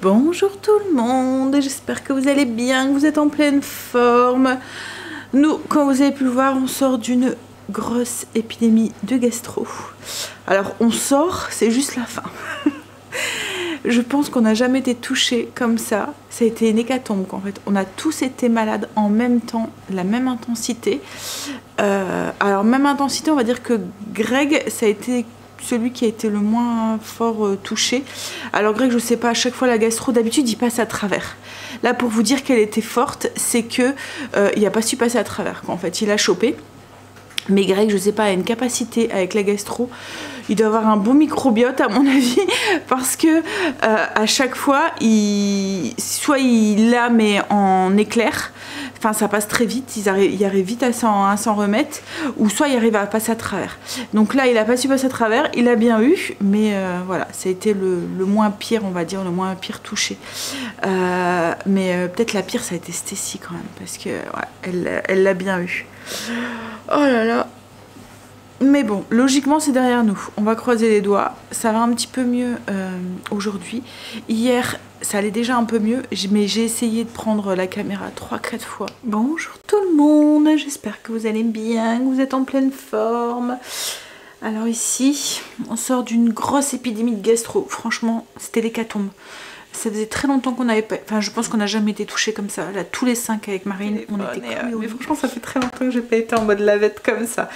Bonjour tout le monde, j'espère que vous allez bien, que vous êtes en pleine forme. Nous, comme vous avez pu le voir, on sort d'une grosse épidémie de gastro. Alors on sort, c'est juste la fin. Je pense qu'on n'a jamais été touché comme ça. Ça a été une hécatombe en fait. On a tous été malades en même temps, la même intensité. Alors même intensité, on va dire que Greg, ça a été celui qui a été le moins fort touché. Alors Greg, je sais pas, à chaque fois la gastro, d'habitude il passe à travers. Là pour vous dire qu'elle était forte, c'est que il n'a pas su passer à travers. En fait, il a chopé. Mais Greg, je sais pas, a une capacité avec la gastro. Il doit avoir un bon microbiote à mon avis, parce que à chaque fois, soit il l'a mais en éclair, enfin ça passe très vite, il arrive vite à s'en remettre, ou soit il arrive à passer à travers. Donc là, il a pas su passer à travers, il a bien eu, mais voilà, ça a été le moins pire, on va dire, le moins pire touché. Mais peut-être la pire, ça a été Stécie quand même, parce que ouais, elle l'a bien eu. Oh là là. Mais bon, logiquement c'est derrière nous. On va croiser les doigts. Ça va un petit peu mieux aujourd'hui. Hier, ça allait déjà un peu mieux, mais j'ai essayé de prendre la caméra 3-4 fois. Bonjour tout le monde, j'espère que vous allez bien, que vous êtes en pleine forme. Alors ici, on sort d'une grosse épidémie de gastro. Franchement, c'était l'hécatombe. Ça faisait très longtemps qu'on n'avait pas... Enfin, je pense qu'on n'a jamais été touchés comme ça. Là, tous les 5 avec Marine, on était cloués. Mais franchement, ça fait très longtemps que j'ai pas été en mode lavette comme ça.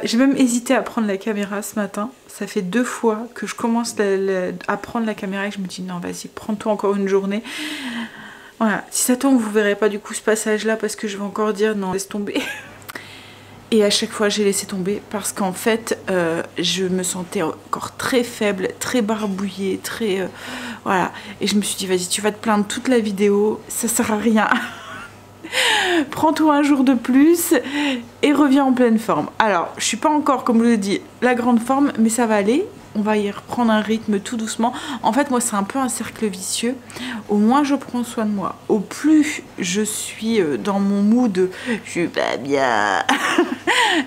J'ai même hésité à prendre la caméra ce matin. Ça fait 2 fois que je commence à prendre la caméra et que je me dis non, vas-y, prends-toi encore une journée. Voilà. Si ça tombe, vous verrez pas du coup ce passage-là parce que je vais encore dire non, laisse tomber. Et à chaque fois, j'ai laissé tomber parce qu'en fait, je me sentais encore très faible, très barbouillée, très... voilà. Et je me suis dit, vas-y, tu vas te plaindre toute la vidéo, ça sert à rien. Prends-toi un jour de plus et reviens en pleine forme. Alors, je suis pas encore, comme je vous l'ai dit, la grande forme, mais ça va aller. On va y reprendre un rythme tout doucement. En fait, moi, c'est un peu un cercle vicieux. Au moins, je prends soin de moi. Au plus je suis dans mon mood, je suis pas bien.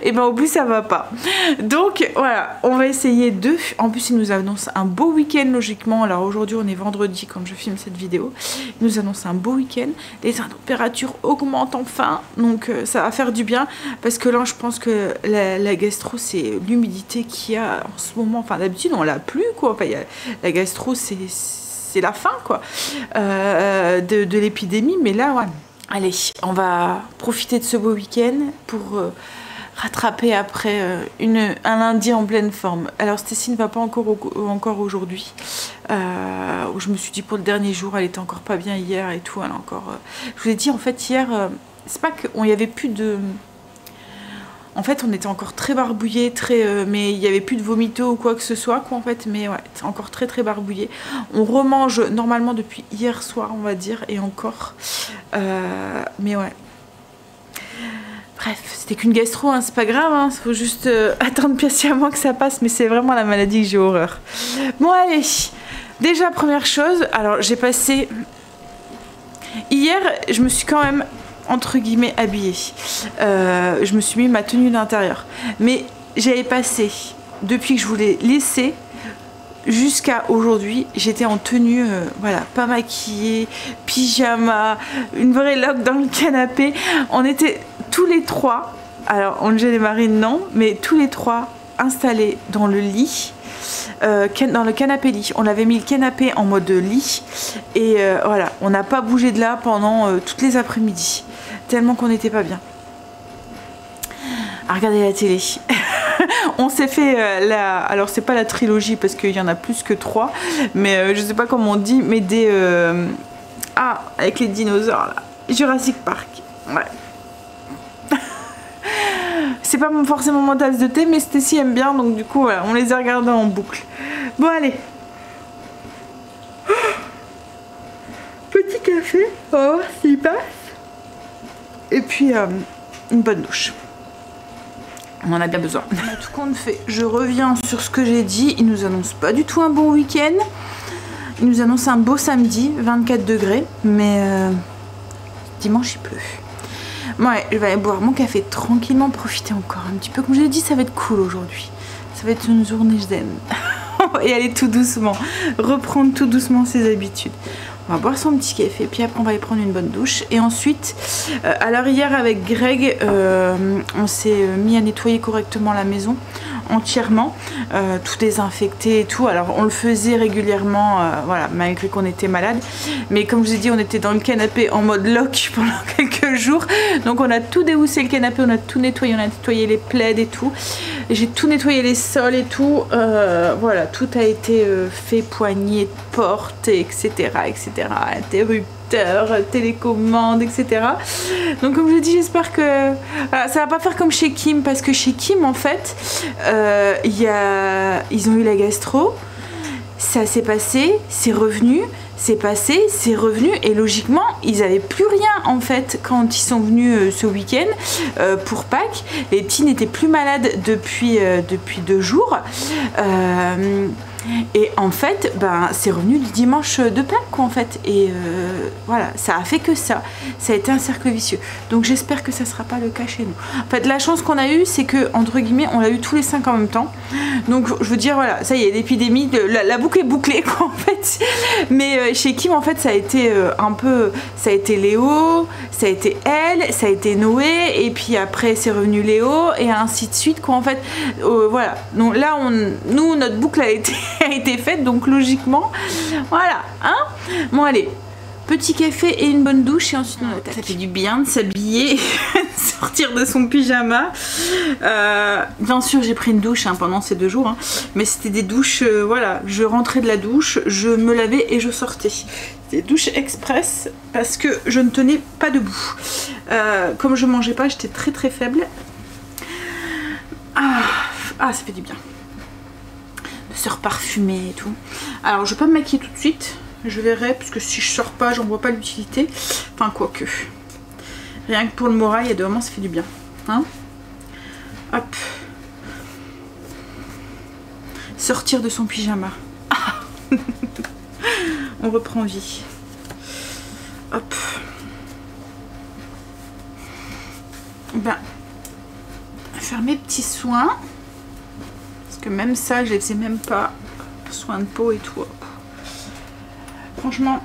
Et ben au plus ça va pas. Donc voilà, on va essayer de... En plus, il nous annonce un beau week-end logiquement. Alors aujourd'hui, on est vendredi quand je filme cette vidéo. Il nous annonce un beau week-end. Les températures augmentent enfin. Donc ça va faire du bien. Parce que là, je pense que la gastro, c'est l'humidité qu'il y a en ce moment. Enfin, d'habitude, on l'a plus, quoi. Enfin, la gastro, c'est la fin, quoi, de l'épidémie. Mais là, ouais. Allez, on va profiter de ce beau week-end pour... rattraper après un lundi en pleine forme. Alors Stécie ne va pas encore aujourd'hui. Je me suis dit pour le dernier jour, elle était encore pas bien hier et tout. Elle a encore. Je vous ai dit en fait hier, c'est pas qu'il y avait plus de. En fait, on était encore très barbouillé, mais il n'y avait plus de vomito ou quoi que ce soit, quoi, en fait. Mais ouais, c'est encore très très barbouillé. On remange normalement depuis hier soir, on va dire, et encore. Mais ouais. Bref, c'était qu'une gastro, hein, c'est pas grave, hein, faut juste attendre patiemment que ça passe, mais c'est vraiment la maladie que j'ai horreur. Bon allez, déjà première chose, alors j'ai passé... Hier, je me suis quand même, entre guillemets, habillée. Je me suis mis ma tenue d'intérieur. Mais j'avais passé, depuis que je voulais laisser, jusqu'à aujourd'hui, j'étais en tenue, voilà, pas maquillée, pyjama, une vraie loque dans le canapé. On était tous les trois, alors Angel et Marine non, mais tous les trois installés dans le lit, dans le canapé lit. On avait mis le canapé en mode lit et voilà, on n'a pas bougé de là pendant toutes les après-midi, tellement qu'on n'était pas bien. À regarder la télé. On s'est fait alors c'est pas la trilogie parce qu'il y en a plus que 3, mais je sais pas comment on dit, mais des avec les dinosaures là, Jurassic Park. Ouais. C'est pas forcément mon tasse de thé, mais Stécie aime bien, donc du coup voilà, on les a regardés en boucle. Bon allez. Petit café, on va voir s'il passe. Et puis une bonne douche. On en a bien besoin. On a tout compte fait. Je reviens sur ce que j'ai dit. Il nous annonce pas du tout un bon week-end. Il nous annonce un beau samedi, 24 degrés. Mais dimanche il pleut. Ouais, je vais aller boire mon café tranquillement, profiter encore un petit peu. Comme je l'ai dit, ça va être cool aujourd'hui. Ça va être une journée zen. et aller tout doucement, reprendre tout doucement ses habitudes. On va boire son petit café, puis après on va aller prendre une bonne douche. Et ensuite, alors hier avec Greg, on s'est mis à nettoyer correctement la maison, entièrement, tout désinfecté et tout. Alors on le faisait régulièrement, voilà, malgré qu'on était malade. Mais comme je vous ai dit, on était dans le canapé en mode lock pendant quelques jours. Donc on a tout déhoussé le canapé, on a tout nettoyé, on a nettoyé les plaids et tout. J'ai tout nettoyé les sols et tout. Voilà, tout a été fait, poignée, porte, etc. etc. Interrupteur, télécommande, etc. Donc comme je dis, j'espère que voilà, ça va pas faire comme chez Kim, parce que chez Kim en fait ils ont eu la gastro, ça s'est passé, c'est revenu, c'est passé, c'est revenu, et logiquement ils avaient plus rien en fait quand ils sont venus ce week-end pour Pâques. Les petits n'étaient plus malades depuis 2 jours. Et en fait, ben, c'est revenu le dimanche de Pâques quoi, en fait. Et voilà, ça a fait que ça. Ça a été un cercle vicieux. Donc j'espère que ça sera pas le cas chez nous. En fait, la chance qu'on a eue, c'est que, entre guillemets, on l'a eu tous les 5 en même temps. Donc je veux dire, voilà, ça y est, l'épidémie, la boucle est bouclée quoi, en fait. Mais chez Kim, en fait, ça a été un peu... Ça a été Léo, ça a été elle, ça a été Noé, et puis après, c'est revenu Léo, et ainsi de suite quoi, en fait. Voilà. Donc là, nous, notre boucle a été faite, donc logiquement voilà, hein. Bon allez, petit café et une bonne douche, et ensuite on attaque. Ça fait du bien de s'habiller, sortir de son pyjama. Bien sûr j'ai pris une douche hein, pendant ces 2 jours hein, mais c'était des douches, voilà, je rentrais de la douche, je me lavais et je sortais. Des douches express parce que je ne tenais pas debout. Comme je mangeais pas, j'étais très faible. Ça fait du bien se reparfumer et tout. Alors je vais pas me maquiller tout de suite, je verrai, parce que si je sors pas, j'en vois pas l'utilité. Enfin quoique, rien que pour le moral, il y a des moments ça fait du bien hein. Hop, sortir de son pyjama. On reprend vie. Hop, ben faire mes petits soins, que même ça je les faisais même pas, soin de peau et tout. Franchement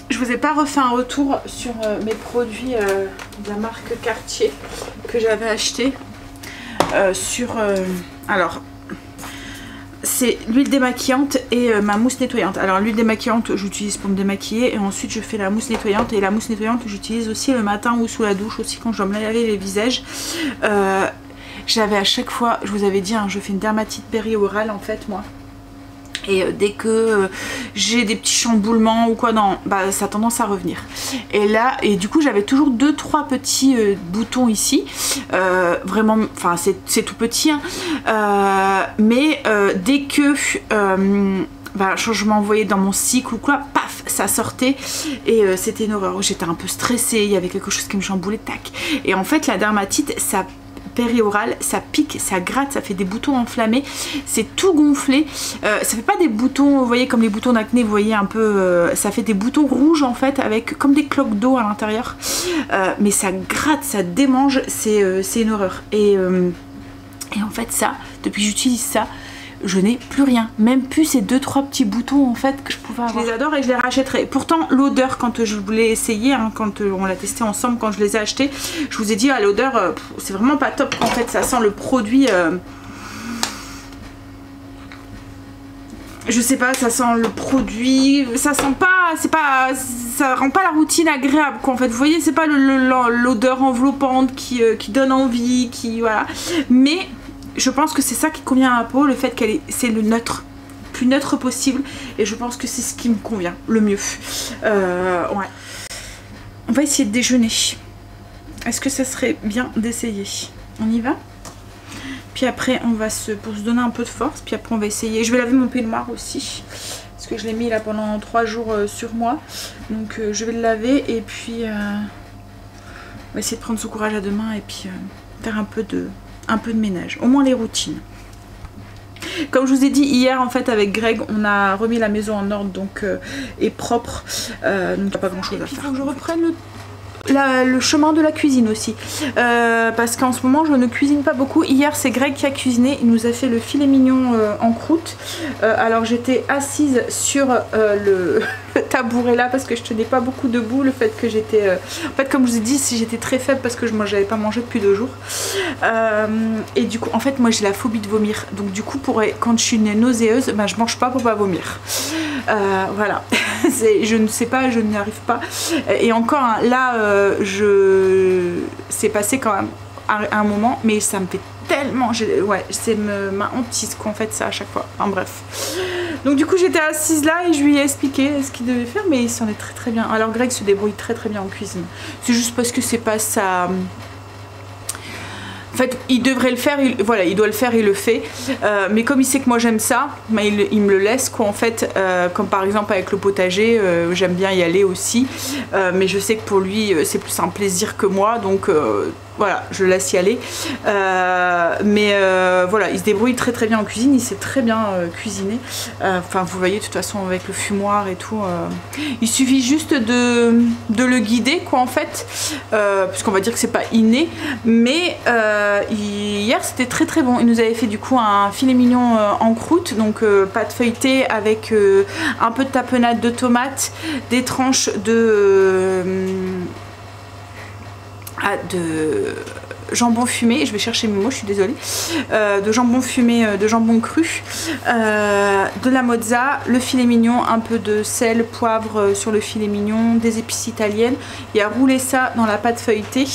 je vous ai pas refait un retour sur mes produits de la marque Cartier que j'avais acheté alors c'est l'huile démaquillante et ma mousse nettoyante. Alors l'huile démaquillante j'utilise pour me démaquiller, et ensuite je fais la mousse nettoyante, et la mousse nettoyante j'utilise aussi le matin ou sous la douche aussi quand je dois me laver les visages. J'avais à chaque fois, je vous avais dit, hein, je fais une dermatite périorale en fait moi. Et dès que j'ai des petits chamboulements ou quoi, non, bah, ça a tendance à revenir. Et là, et du coup j'avais toujours 2-3 petits boutons ici. Vraiment, enfin c'est tout petit. Hein. Mais dès que bah, je m'envoyais dans mon cycle ou quoi, paf, ça sortait, et c'était une horreur. J'étais un peu stressée, il y avait quelque chose qui me chamboulait, tac. Et en fait la dermatite, ça périorale, ça pique, ça gratte, ça fait des boutons enflammés, c'est tout gonflé. Ça fait pas des boutons, vous voyez, comme les boutons d'acné, vous voyez un peu, ça fait des boutons rouges en fait, avec comme des cloques d'eau à l'intérieur. Mais ça gratte, ça démange, c'est une horreur. Et en fait ça, depuis que j'utilise ça, je n'ai plus rien, même plus ces 2-3 petits boutons en fait que je pouvais avoir. Je les adore et je les rachèterai. Pourtant l'odeur, quand je voulais essayer, hein, quand on l'a testé ensemble, quand je les ai achetés, je vous ai dit ah, l'odeur c'est vraiment pas top en fait, ça sent le produit je sais pas, ça sent le produit, ça sent pas, c'est pas, ça rend pas la routine agréable quoi en fait, vous voyez, c'est pas l'odeur enveloppante qui donne envie, qui voilà, mais je pense que c'est ça qui convient à ma peau, le fait c'est le neutre, plus neutre possible, et je pense que c'est ce qui me convient le mieux. Ouais. On va essayer de déjeuner. Est-ce que ça serait bien d'essayer? On y va? Puis après on va pour se donner un peu de force, puis après on va essayer. Je vais laver mon peignoir aussi, parce que je l'ai mis là pendant 3 jours sur moi, donc je vais le laver, et puis on va essayer de prendre ce courage à 2 mains, et puis faire un peu de ménage, au moins les routines. Comme je vous ai dit hier en fait avec Greg, on a remis la maison en ordre, donc et propre, donc il n'y a pas grand chose à faire. Il faut que je reprenne le chemin de la cuisine aussi. Parce qu'en ce moment je ne cuisine pas beaucoup. Hier c'est Greg qui a cuisiné, il nous a fait le filet mignon en croûte. Alors j'étais assise sur le tabouret là parce que je tenais pas beaucoup debout. Le fait que j'étais... en fait comme je vous ai dit, j'étais très faible parce que je n'avais pas mangé depuis 2 jours. Et du coup en fait moi j'ai la phobie de vomir. Donc du coup quand je suis nauséeuse, ben, je mange pas pour pas vomir. Voilà. Je ne sais pas, je n'y arrive pas. Et encore hein, là c'est passé quand même à un moment, mais ça me fait tellement, ouais, c'est ma hantise qu'en fait ça à chaque fois. Enfin bref. Donc du coup j'étais assise là et je lui ai expliqué ce qu'il devait faire, mais il s'en est très très bien. Alors Greg se débrouille très très bien en cuisine. C'est juste parce que c'est pas ça. En fait, il devrait le faire, voilà, il doit le faire, il le fait. Mais comme il sait que moi j'aime ça, bah, il me le laisse quoi en fait. Comme par exemple avec le potager, j'aime bien y aller aussi. Mais je sais que pour lui, c'est plus un plaisir que moi, donc voilà, je le laisse y aller. Voilà, il se débrouille très très bien en cuisine, il sait très bien cuisiner. Enfin, vous voyez, de toute façon, avec le fumoir et tout, il suffit juste de le guider, quoi, en fait. Puisqu'on va dire que c'est pas inné. Mais hier, c'était très très bon. Il nous avait fait du coup un filet mignon en croûte, donc pâte feuilletée avec un peu de tapenade de tomates, des tranches de jambon fumé, je vais chercher mes mots, je suis désolée, de jambon fumé, de jambon cru, de la mozza, le filet mignon, un peu de sel, poivre sur le filet mignon, des épices italiennes. Il a roulé ça dans la pâte feuilletée,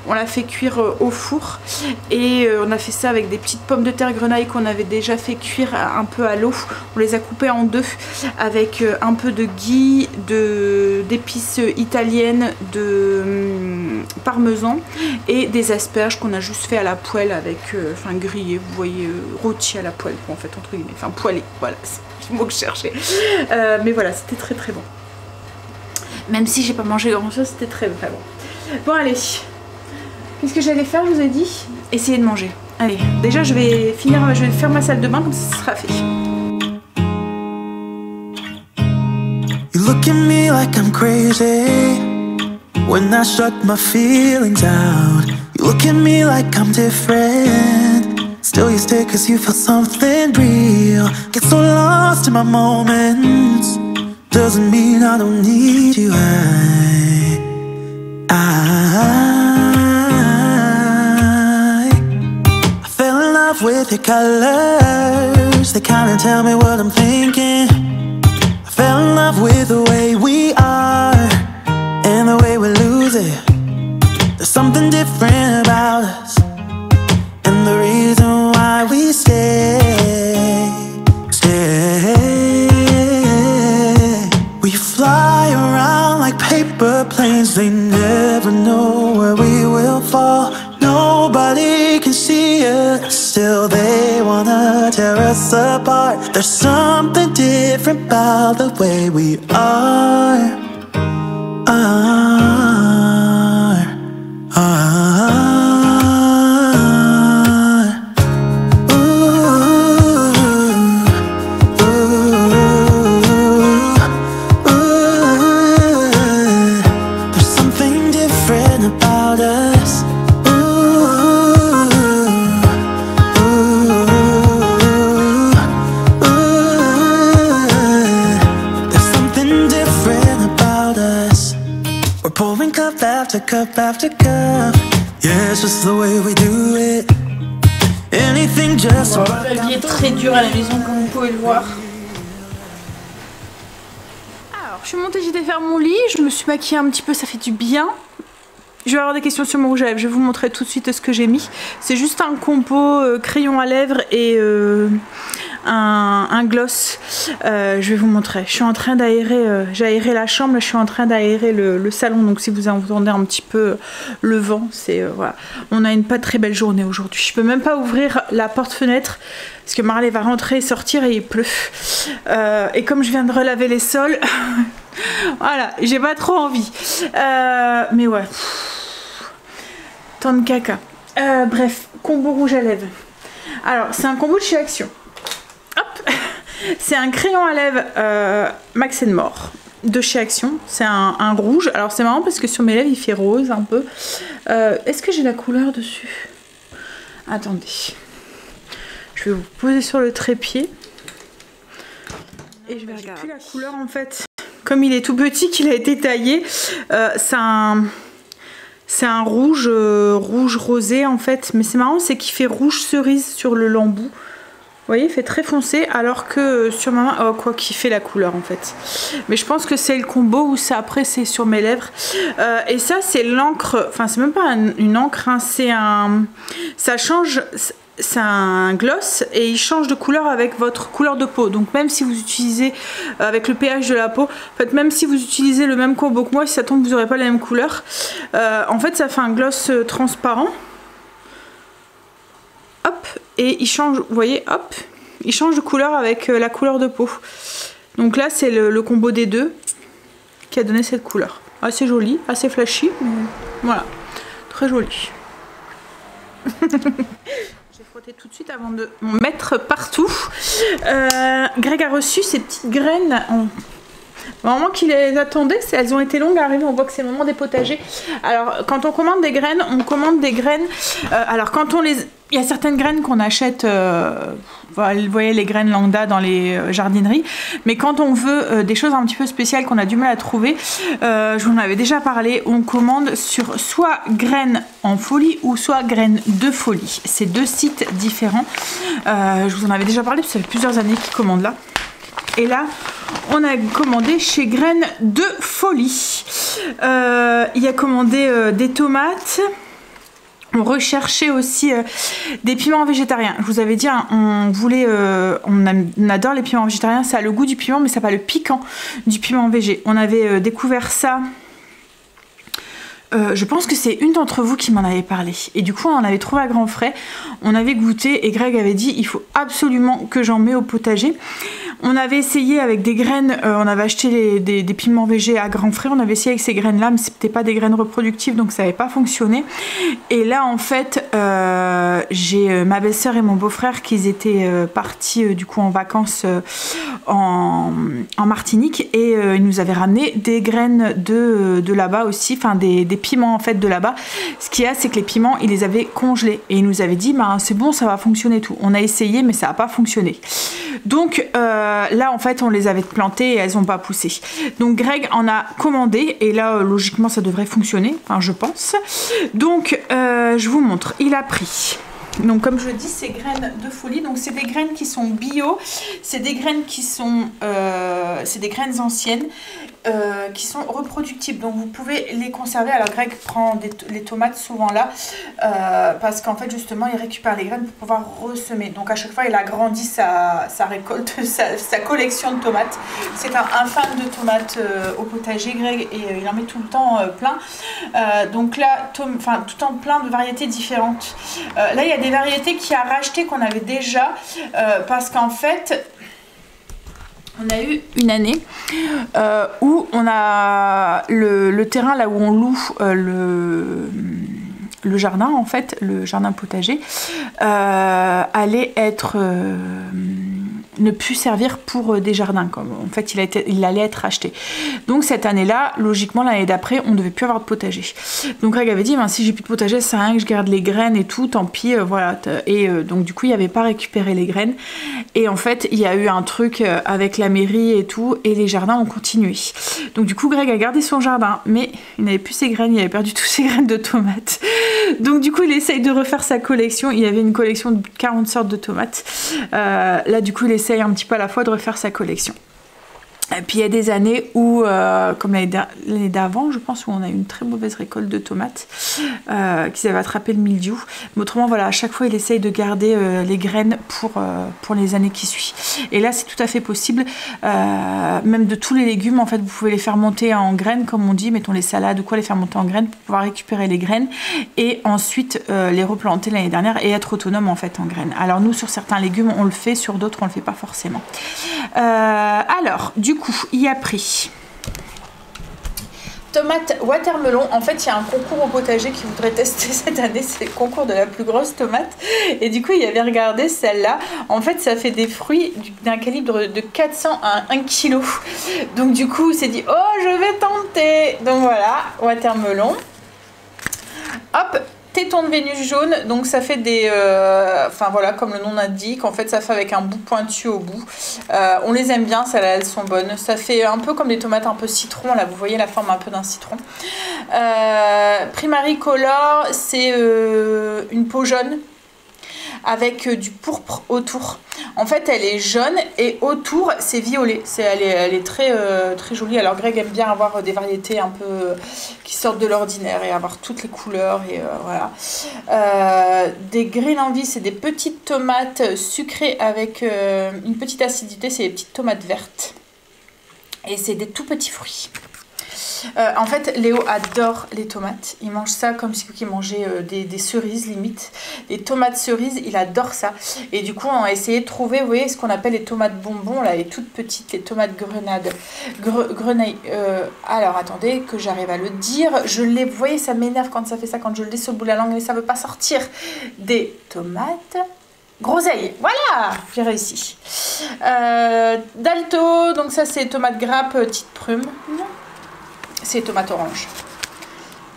on l'a fait cuire au four et on a fait ça avec des petites pommes de terre grenaille qu'on avait déjà fait cuire un peu à l'eau. On les a coupées en 2 avec un peu de ghee, d'épices italiennes, de parmesan et des asperges qu'on a juste fait à la poêle avec, enfin grillé, vous voyez, rôti à la poêle en fait, entre guillemets, enfin poêlé, voilà, c'est le mot que je cherchais. Mais voilà, c'était très très bon. Même si j'ai pas mangé grand chose, c'était très très bon. Bon allez, qu'est-ce que j'allais faire, je vous ai dit? Essayer de manger. Allez, déjà je vais faire ma salle de bain comme ça ce sera fait. You look at me like I'm crazy when I shut my feelings out. You look at me like I'm different, still you stay cause you feel something real. Get so lost in my moments, doesn't mean I don't need you. I fell in love with your colors, they kinda tell me what I'm thinking. I fell in love with the way we are and the way we lose it. There's something different about us, and the reason why we stay. We fly around like paper planes, they never know where we will fall. Nobody can see us, still they wanna tear us apart. There's something different about the way we are. There's something different about us. There's something different about us. We're pouring cup after cup after cup. Yeah, it's just the way we do it. Anything just La vie est très dure à la maison comme vous pouvez le voir. Alors je suis montée, j'étais faire mon lit, je me suis maquillée un petit peu, ça fait du bien. Je vais avoir des questions sur mon rouge à lèvres, je vais vous montrer tout de suite ce que j'ai mis. C'est juste un compo crayon à lèvres et un gloss. Je vais vous montrer. Je suis en train d'aérer, j'ai aéré la chambre, je suis en train d'aérer le salon. Donc si vous entendez un petit peu le vent, c'est voilà. On a une pas très belle journée aujourd'hui. Je peux même pas ouvrir la porte-fenêtre parce que Marley va rentrer et sortir et il pleut. Et comme je viens de relaver les sols, voilà, j'ai pas trop envie. Mais ouais. Tant de caca. Bref, combo rouge à lèvres. Alors, c'est un combo de chez Action. Hop. C'est un crayon à lèvres Max & More. de chez Action. C'est un rouge. Alors c'est marrant parce que sur mes lèvres il fait rose un peu. Est-ce que j'ai la couleur dessus? Attendez. Je vais vous poser sur le trépied. Et je vais regarder. J'ai plus la couleur en fait. Comme il est tout petit, qu'il a été taillé. C'est un rouge, rouge rosé en fait. Mais c'est marrant, c'est qu'il fait rouge cerise sur le l'embout. Vous voyez, il fait très foncé, alors que sur ma main, oh, quoi qu'il fait la couleur en fait. Mais je pense que c'est le combo où ça après c'est sur mes lèvres. Et ça c'est l'encre, enfin c'est même pas une encre, hein, c'est un... Ça change, c'est un gloss et il change de couleur avec votre couleur de peau. Donc même si vous utilisez avec le pH de la peau, en fait même si vous utilisez le même combo que moi, si ça tombe vous n'aurez pas la même couleur. En fait ça fait un gloss transparent. Hop, et il change, vous voyez, hop, il change de couleur avec la couleur de peau. Donc là, c'est le combo des deux qui a donné cette couleur. Assez jolie, assez flashy, mais voilà, très jolie. J'ai frotté tout de suite avant de m'en mettre partout. Greg a reçu ces petites graines au moment qu'il les attendait, elles ont été longues à arriver, on voit que c'est le moment des potagers. Alors quand on commande des graines, on commande des graines, alors quand on les... Il y a certaines graines qu'on achète, vous voyez les graines lambda dans les jardineries, mais quand on veut des choses un petit peu spéciales qu'on a du mal à trouver, je vous en avais déjà parlé, on commande sur soit graines en folie ou soit graines de folie. C'est deux sites différents, je vous en avais déjà parlé parce que ça fait plusieurs années qu'ils commandent là. Et là, on a commandé chez Graines de Folie. Il a commandé des tomates. On recherchait aussi des piments végétariens. Je vous avais dit, hein, on adore les piments végétariens. Ça a le goût du piment, mais ça n'a pas le piquant du piment végé. On avait découvert ça. Je pense que c'est une d'entre vous qui m'en avait parlé. Et du coup, on en avait trouvé à grands frais. On avait goûté et Greg avait dit il faut absolument que j'en mets au potager. On avait essayé avec des graines, on avait acheté des piments végés à grands frais. On avait essayé avec ces graines-là, mais c'était pas des graines reproductives, donc ça n'avait pas fonctionné. Et là, en fait, j'ai ma belle-sœur et mon beau-frère qui étaient partis du coup en vacances en Martinique et ils nous avaient ramené des graines de là-bas aussi, enfin des piments en fait de là-bas. Ce qu'il y a, c'est que les piments, ils les avaient congelés et ils nous avaient dit bah, c'est bon, ça va fonctionner tout. On a essayé, mais ça n'a pas fonctionné. Donc là, en fait, on les avait plantées et elles n'ont pas poussé. Donc Greg en a commandé et là, logiquement, ça devrait fonctionner, enfin, je pense. Donc, je vous montre. Il a pris. Donc comme je le dis, c'est graines de folie. Donc c'est des graines qui sont bio. C'est des graines qui sont... c'est des graines anciennes qui sont reproductibles. Donc vous pouvez les conserver. Alors Greg prend les tomates souvent là parce qu'en fait justement il récupère les graines pour pouvoir ressemer. Donc à chaque fois il agrandit sa récolte, sa collection de tomates. C'est un fan de tomates au potager Greg et il en met tout le temps plein. Donc là, tout en plein de variétés différentes. Là il y a des variétés qu'il a racheté qu'on avait déjà parce qu'en fait on a eu une année où on a le terrain là où on loue le jardin en fait, le jardin potager allait être ne plus servir pour des jardins comme en fait il allait être racheté. Donc cette année-là, logiquement l'année d'après, on devait plus avoir de potager. Donc Greg avait dit ben, si j'ai plus de potager, ça sert à rien que je garde les graines et tout, tant pis, voilà. Et donc du coup il n'avait pas récupéré les graines. Et en fait il y a eu un truc avec la mairie et tout, et les jardins ont continué. Donc du coup Greg a gardé son jardin, mais il n'avait plus ses graines, il avait perdu toutes ses graines de tomates. Donc du coup il essaye de refaire sa collection. Il y avait une collection de 40 sortes de tomates. Là du coup il essaye un petit peu à la fois de refaire sa collection. Et puis il y a des années où, comme l'année d'avant, je pense, où on a eu une très mauvaise récolte de tomates, qu'ils avaient attrapé le mildiou. Mais autrement, voilà, à chaque fois, il essaye de garder les graines pour les années qui suivent. Et là, c'est tout à fait possible. Même de tous les légumes, en fait, vous pouvez les faire monter en graines, comme on dit, mettons les salades ou quoi, les faire monter en graines pour pouvoir récupérer les graines et ensuite les replanter l'année dernière et être autonome, en fait, en graines. Alors nous, sur certains légumes, on le fait, sur d'autres, on le fait pas forcément. Alors, du coup, il a pris Tomate watermelon, en fait il y a un concours au potager qui voudrait tester cette année, c'est le concours de la plus grosse tomate et du coup il avait regardé celle-là, en fait ça fait des fruits d'un calibre de 400 à 1 kg, donc du coup il s'est dit oh je vais tenter, donc voilà, watermelon. Hop, téton de Vénus jaune, donc ça fait des... enfin voilà, comme le nom l'indique, en fait ça fait avec un bout pointu au bout. On les aime bien, celles-là, elles sont bonnes. Ça fait un peu comme des tomates un peu citron, là vous voyez la forme un peu d'un citron. Primary Color, c'est une peau jaune avec du pourpre autour. En fait, elle est jaune et autour, c'est violet. Elle est très, très jolie. Alors, Greg aime bien avoir des variétés un peu qui sortent de l'ordinaire et avoir toutes les couleurs. Et voilà. Des green envie, c'est des petites tomates sucrées avec une petite acidité. C'est des petites tomates vertes. Et c'est des tout petits fruits. En fait, Léo adore les tomates. Il mange ça comme si il mangeait des cerises limite. Des tomates cerises, il adore ça. Et du coup, on a essayé de trouver, vous voyez, ce qu'on appelle les tomates bonbons, là, les toutes petites, les tomates grenades. Alors, attendez, que j'arrive à le dire. Vous voyez, ça m'énerve quand ça fait ça, quand je le dis sur le bout de la langue, mais ça ne veut pas sortir. Des tomates... groseille, voilà, j'ai réussi. Dalto, donc ça c'est tomate grappe, petite prume. C'est tomate orange.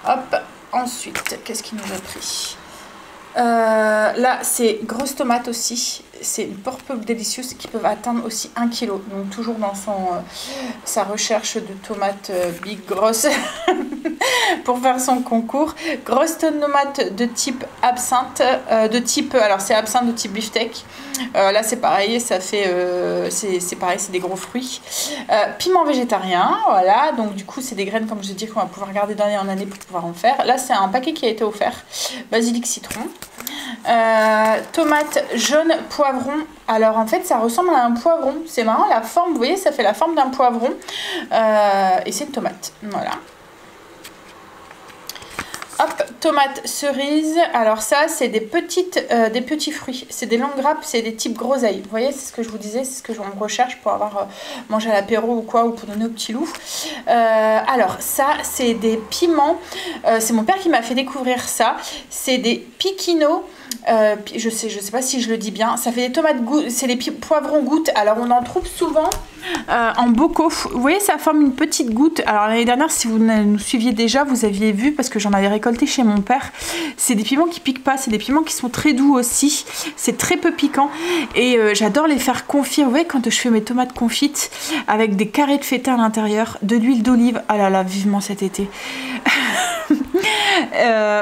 Hop, ensuite, qu'est-ce qu'il nous a pris? Là, c'est grosse tomate aussi. C'est une purple délicieuse qui peuvent atteindre aussi 1 kg. Donc, toujours dans sa recherche de tomates big grosses pour faire son concours. Grosse tomate de type absinthe. Alors, c'est absinthe de type beefsteak. Là, c'est pareil. Ça fait. C'est pareil, c'est des gros fruits. Piment végétarien. Voilà. Donc, du coup, c'est des graines, comme je dis, qu'on va pouvoir garder d'année en année pour pouvoir en faire. Là, c'est un paquet qui a été offert. Basilic citron. Tomate jaune poivron. Alors en fait ça ressemble à un poivron, c'est marrant la forme, vous voyez ça fait la forme d'un poivron et c'est une tomate, voilà. Hop, tomate cerise, alors ça c'est des petits fruits, c'est des longues grappes, c'est des types groseilles, vous voyez c'est ce que je vous disais, c'est ce que je recherche pour avoir mangé à l'apéro ou quoi, ou pour donner au petit loup. Alors ça c'est des piments, c'est mon père qui m'a fait découvrir ça, c'est des piquino. Je sais pas si je le dis bien, ça fait des tomates gouttes, c'est des poivrons gouttes, alors on en trouve souvent en bocaux, vous voyez ça forme une petite goutte. Alors l'année dernière si vous nous suiviez déjà vous aviez vu parce que j'en avais récolté chez mon père, c'est des piments qui piquent pas, c'est des piments qui sont très doux aussi, c'est très peu piquant et j'adore les faire confire, vous voyez quand je fais mes tomates confites avec des carrés de feta à l'intérieur, de l'huile d'olive, ah là là vivement cet été.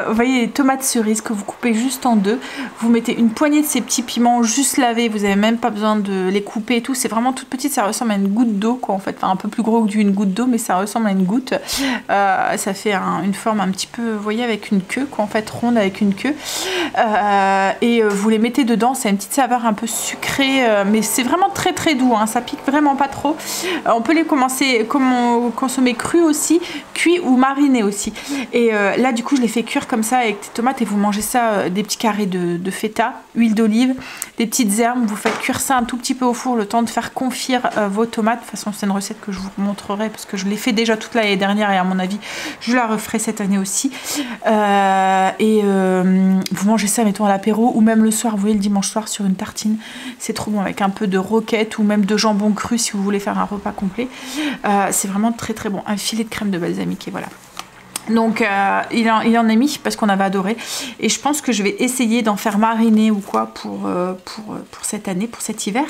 Vous voyez les tomates cerises que vous coupez juste en deux, vous mettez une poignée de ces petits piments juste lavés, vous n'avez même pas besoin de les couper et tout, c'est vraiment toute petite, ça ressemble à une goutte d'eau quoi en fait, enfin un peu plus gros que une goutte d'eau mais ça ressemble à une goutte, ça fait une forme un petit peu, vous voyez avec une queue quoi en fait, ronde avec une queue et vous les mettez dedans, ça a une petite saveur un peu sucrée mais c'est vraiment très très doux, hein, ça pique vraiment pas trop, on peut les consommer crus aussi, cuits ou marinés aussi et là du coup je les fais cuire comme ça avec des tomates et vous mangez ça, des petits carrés de feta, huile d'olive, des petites herbes, vous faites cuire ça un tout petit peu au four le temps de faire confire vos tomates. De toute façon c'est une recette que je vous montrerai parce que je l'ai fait déjà toute l'année dernière et à mon avis je la referai cette année aussi vous mangez ça mettons à l'apéro ou même le soir, vous voyez le dimanche soir sur une tartine, c'est trop bon avec un peu de roquette ou même de jambon cru si vous voulez faire un repas complet, c'est vraiment très très bon, un filet de crème de balsamique et voilà. Donc il en a mis parce qu'on avait adoré et je pense que je vais essayer d'en faire mariner ou quoi pour cette année, pour cet hiver.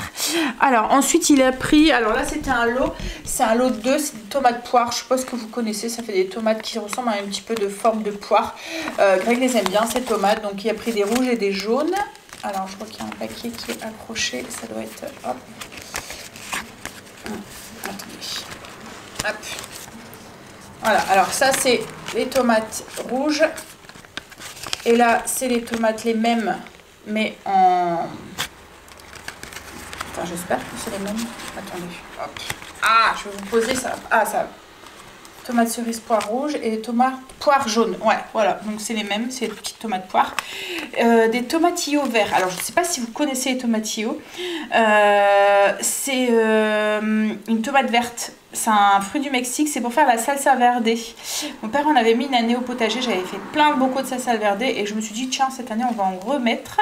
Alors ensuite il a pris, alors là c'était un lot, c'est un lot de 2, c'est des tomates poires, je sais pas ce que vous connaissez, ça fait des tomates qui ressemblent à un petit peu de forme de poire. Greg les aime bien ces tomates, donc il a pris des rouges et des jaunes. Alors je crois qu'il y a un paquet qui est accroché, ça doit être, hop, attendez, hop. Voilà, alors ça c'est les tomates rouges et là c'est les tomates les mêmes mais en... Enfin j'espère que c'est les mêmes. Attendez, hop. Ah, je vais vous poser ça. Ah ça. Tomates cerises poire rouge et des tomates poire jaune. Ouais, voilà, donc c'est les mêmes, c'est des petites tomates poire. Des tomatillos verts. Alors, je ne sais pas si vous connaissez les tomatillos. C'est une tomate verte. C'est un fruit du Mexique, c'est pour faire la salsa verde. Mon père en avait mis une année au potager, j'avais fait plein de bocaux de salsa verde et je me suis dit, tiens, cette année, on va en remettre.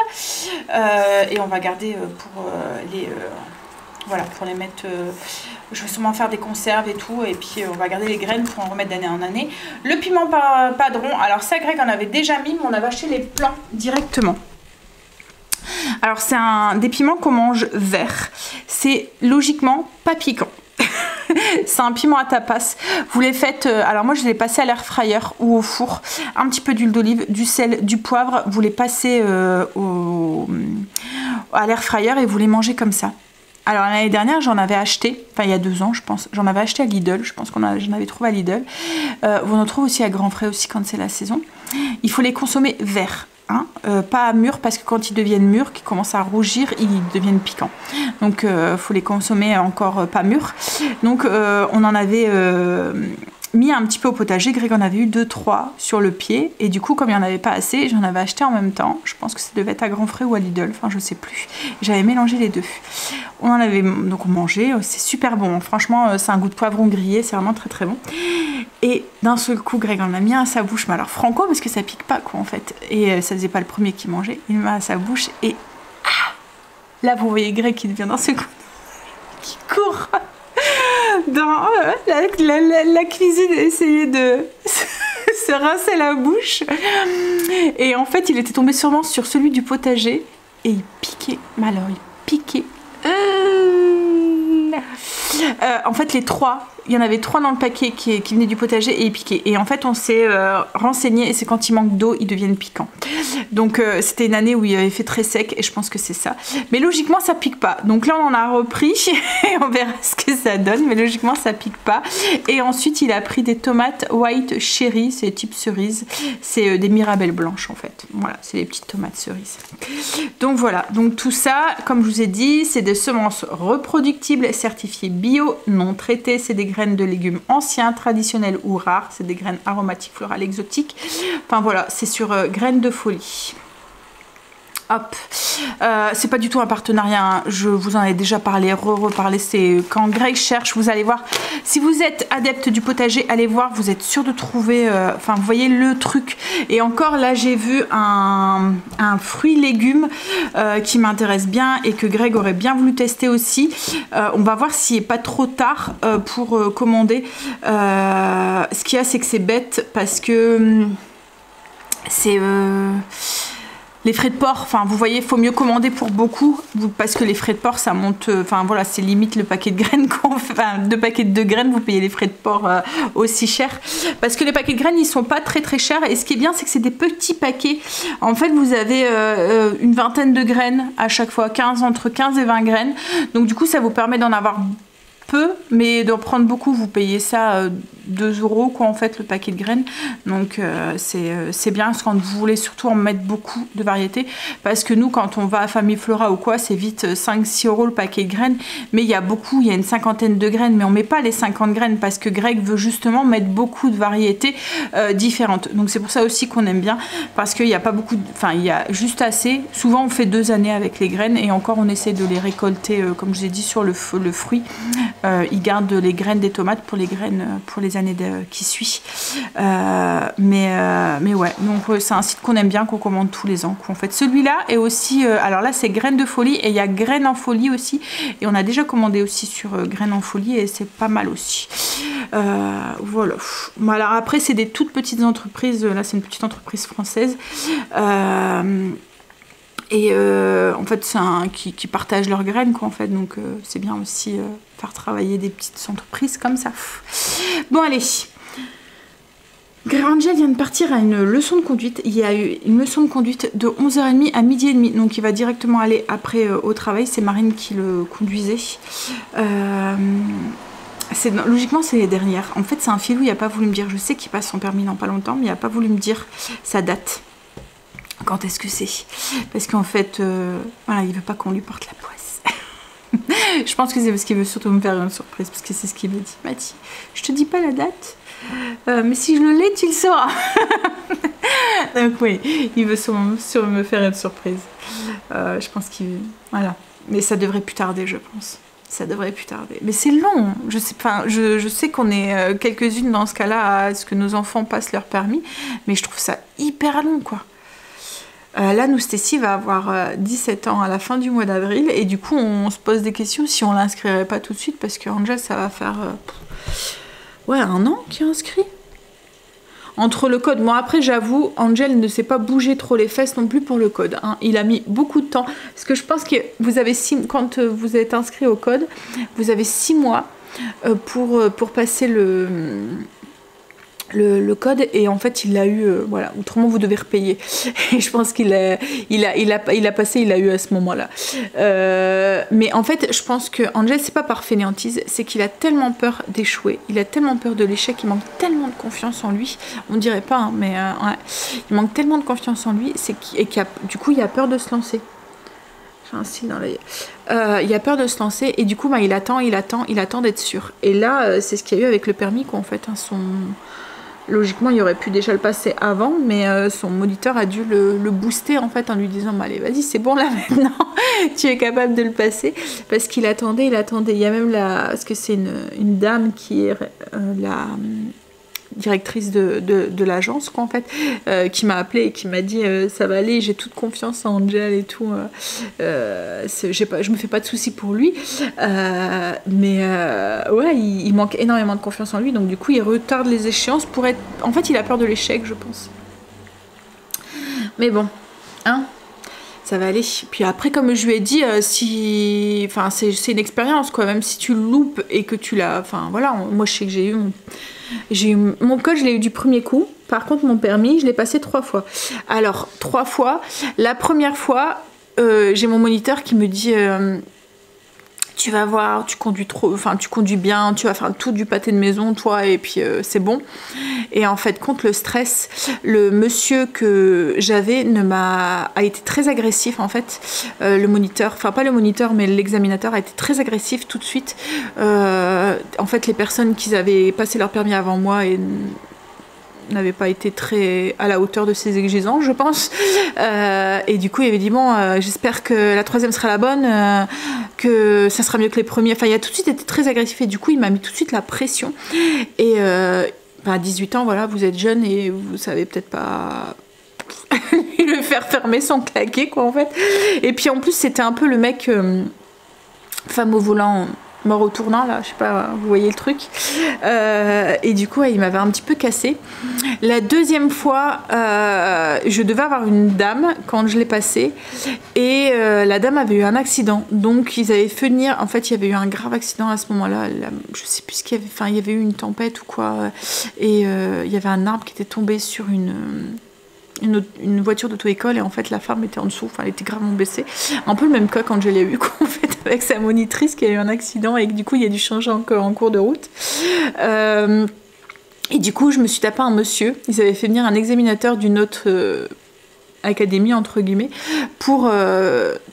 Et on va garder pour les... voilà, pour les mettre, je vais sûrement faire des conserves et tout, et puis on va garder les graines pour en remettre d'année en année. Le piment padron, alors ça Greg en avait déjà mis, mais on avait acheté les plants directement. Alors c'est des piments qu'on mange verts, c'est logiquement pas piquant. C'est un piment à tapas. Vous les faites, alors moi je les passé à l'air fryer ou au four, un petit peu d'huile d'olive, du sel, du poivre, vous les passez à l'air fryer et vous les mangez comme ça. Alors l'année dernière j'en avais acheté, enfin il y a 2 ans je pense, j'en avais acheté à Lidl, je pense j'en avais trouvé à Lidl. On en trouve aussi à Grand Frais aussi quand c'est la saison. Il faut les consommer verts. Hein, pas mûrs parce que quand ils deviennent mûrs, qu'ils commencent à rougir, ils deviennent piquants. Donc faut les consommer encore pas mûrs. Donc on en avait mis un petit peu au potager. Greg en avait eu 2-3 sur le pied et du coup comme il n'y en avait pas assez, j'en avais acheté en même temps. Je pense que ça devait être à Grand Frais ou à Lidl, enfin je sais plus. J'avais mélangé les deux. On en avait donc mangé, c'est super bon. Franchement c'est un goût de poivron grillé, c'est vraiment très très bon. Et d'un seul coup Greg en a mis un à sa bouche, mais alors franco parce que ça pique pas quoi en fait. Et ça faisait pas le premier qui mangeait, il met à sa bouche et là vous voyez Greg qui devient d'un seul coup qui court dans la cuisine, essayer de se rincer la bouche. Et en fait, il était tombé sûrement sur celui du potager et il piquait. Mais alors, il piquait. En fait, les 3, il y en avait 3 dans le paquet qui venaient du potager et ils piquaient. Et en fait, on s'est renseigné et c'est quand il manque d'eau, ils deviennent piquants. Donc, c'était une année où il avait fait très sec et je pense que c'est ça. Mais logiquement, ça pique pas. Donc là, on en a repris et on verra ce que ça donne. Mais logiquement, ça pique pas. Et ensuite, il a pris des tomates white cherry, c'est type cerise. C'est des mirabelles blanches en fait. Voilà, c'est des petites tomates cerises. Donc voilà, donc tout ça, comme je vous ai dit, c'est des semences reproductibles certifiées bio, non traitées. C'est des graines de légumes anciens, traditionnels ou rares. C'est des graines aromatiques, florales, exotiques. Enfin voilà, c'est sur Graines de Folie. Hop, c'est pas du tout un partenariat, hein. Je vous en ai déjà parlé, reparlé, c'est quand Greg cherche, vous allez voir, si vous êtes adepte du potager, allez voir, vous êtes sûr de trouver, enfin vous voyez le truc. Et encore là j'ai vu un fruit légume qui m'intéresse bien et que Greg aurait bien voulu tester aussi. On va voir s'il n'est pas trop tard pour commander. Ce qu'il y a c'est que c'est bête parce que c'est... les frais de port, enfin vous voyez, il faut mieux commander pour beaucoup parce que les frais de port ça monte, enfin voilà, c'est limite le paquet de graines qu'on fait, enfin 2 paquets de graines, vous payez les frais de port aussi cher parce que les paquets de graines ils sont pas très très chers et ce qui est bien c'est que c'est des petits paquets. En fait vous avez une vingtaine de graines à chaque fois, entre 15 et 20 graines, donc du coup ça vous permet d'en avoir peu, mais d'en prendre beaucoup, vous payez ça 2 € quoi en fait le paquet de graines. Donc c'est bien quand vous voulez surtout en mettre beaucoup de variétés, parce que nous quand on va à Famille Flora ou quoi, c'est vite 5-6 € le paquet de graines, mais il y a beaucoup, il y a une 50aine de graines, mais on met pas les 50 graines parce que Greg veut justement mettre beaucoup de variétés différentes. Donc c'est pour ça aussi qu'on aime bien, parce qu'il n'y a pas beaucoup, enfin il y a juste assez. Souvent on fait 2 années avec les graines et encore on essaie de les récolter comme je vous ai dit sur le fruit. Ils gardent les graines des tomates pour les graines pour les années qui suivent. Mais ouais, donc c'est un site qu'on aime bien, qu'on commande tous les ans. En fait, celui-là est aussi, alors là c'est Graines de Folie et il y a Graines en Folie aussi. Et on a déjà commandé aussi sur Graines en Folie et c'est pas mal aussi. Voilà. Alors après c'est des toutes petites entreprises. Là c'est une petite entreprise française. Et en fait c'est qui partagent leurs graines quoi en fait, donc c'est bien aussi faire travailler des petites entreprises comme ça. Bon allez, Angel vient de partir à une leçon de conduite. Il y a eu une leçon de conduite de 11h30 à 12h30, donc il va directement aller après au travail. C'est Marine qui le conduisait. Logiquement c'est les dernières. En fait c'est un filou, il n'a pas voulu me dire, je sais qu'il passe son permis dans pas longtemps, mais il n'a pas voulu me dire sa date. Quand est-ce que c'est? Parce qu'en fait, voilà, il veut pas qu'on lui porte la poisse. Je pense que c'est parce qu'il veut surtout me faire une surprise, parce que c'est ce qu'il m'a dit. Il m'a dit, je te dis pas la date, Mais si je le l'ai, tu le sauras. Donc oui, il veut me faire une surprise. Je pense qu'il... Voilà. Mais ça devrait plus tarder, je pense. Ça devrait plus tarder. Mais c'est long. Je sais qu'on est quelques-unes dans ce cas-là à ce que nos enfants passent leur permis. Mais je trouve ça hyper long, quoi. Là, nous, Stécie va avoir 17 ans à la fin du mois d'avril. Et du coup, on se pose des questions si on l'inscrirait pas tout de suite. Parce que Angel, ça va faire... ouais, 1 an qu'il est inscrit. Entre le code... Bon, après, j'avoue, Angel ne s'est pas bougé trop les fesses non plus pour le code. Hein. Il a mis beaucoup de temps. Parce que je pense que vous avez quand vous êtes inscrit au code, vous avez 6 mois pour passer le code, et en fait il l'a eu, voilà, autrement vous devez repayer. Et je pense qu'il a passé, il l'a eu à ce moment là, mais en fait je pense que Angel, c'est pas par fainéantise, c'est qu'il a tellement peur d'échouer, il a tellement peur de l'échec, il manque tellement de confiance en lui, on dirait pas hein, mais ouais, il manque tellement de confiance en lui, du coup il a peur de se lancer. J'ai un signe dans l'œil. Il a peur de se lancer, et du coup bah, il attend d'être sûr. Et là c'est ce qu'il y a eu avec le permis, quoi, en fait, hein, logiquement, il aurait pu déjà le passer avant, mais son moniteur a dû le booster en fait en lui disant bah, allez, vas-y, c'est bon là maintenant, tu es capable de le passer, parce qu'il attendait. Il y a même parce que c'est une dame qui est la directrice de l'agence, quoi, en fait, qui m'a appelé et qui m'a dit ça va aller, j'ai toute confiance en Angel et tout, je me fais pas de soucis pour lui, mais ouais, il manque énormément de confiance en lui, donc du coup il retarde les échéances pour être... En fait il a peur de l'échec, je pense, mais bon, hein, ça va aller. Puis après, comme je lui ai dit, enfin c'est une expérience, quoi, même si tu le loupes et que tu l'as... Enfin voilà, moi je sais que j'ai eu mon code, je l'ai eu du premier coup. Par contre, mon permis, je l'ai passé 3 fois. Alors, 3 fois. La première fois, j'ai mon moniteur qui me dit tu vas voir, tu conduis bien, tu vas faire tout du pâté de maison, toi, et puis c'est bon. Et en fait, contre le stress, le monsieur que j'avais a été très agressif, en fait. Le moniteur, enfin pas le moniteur, mais l'examinateur a été très agressif tout de suite. En fait, les personnes qui avaient passé leur permis avant moi n'avait pas été très à la hauteur de ses exigences, je pense, et du coup il avait dit bon, j'espère que la 3e sera la bonne, que ça sera mieux que les premiers, enfin il a tout de suite été très agressif, et du coup il m'a mis tout de suite la pression, et à 18 ans, voilà, vous êtes jeune et vous savez peut-être pas le faire fermer sans claquer, quoi, en fait. Et puis en plus c'était un peu le mec femme au volant mort au tournant, là, je sais pas, vous voyez le truc, et du coup il m'avait un petit peu cassé. La 2e fois, je devais avoir une dame quand je l'ai passé, et la dame avait eu un accident, donc ils avaient fait venir, en fait il y avait eu un grave accident à ce moment-là, je sais plus ce qu'il y avait, enfin il y avait eu une tempête ou quoi, et il y avait un arbre qui était tombé sur une voiture d'auto-école, et en fait la femme était en dessous, enfin elle était gravement blessée, un peu le même cas quand je l'ai eu, en fait, avec sa monitrice qui a eu un accident et que du coup il a dû changer encore en cours de route, et du coup je me suis tapé un monsieur, ils avaient fait venir un examinateur d'une autre académie entre guillemets pour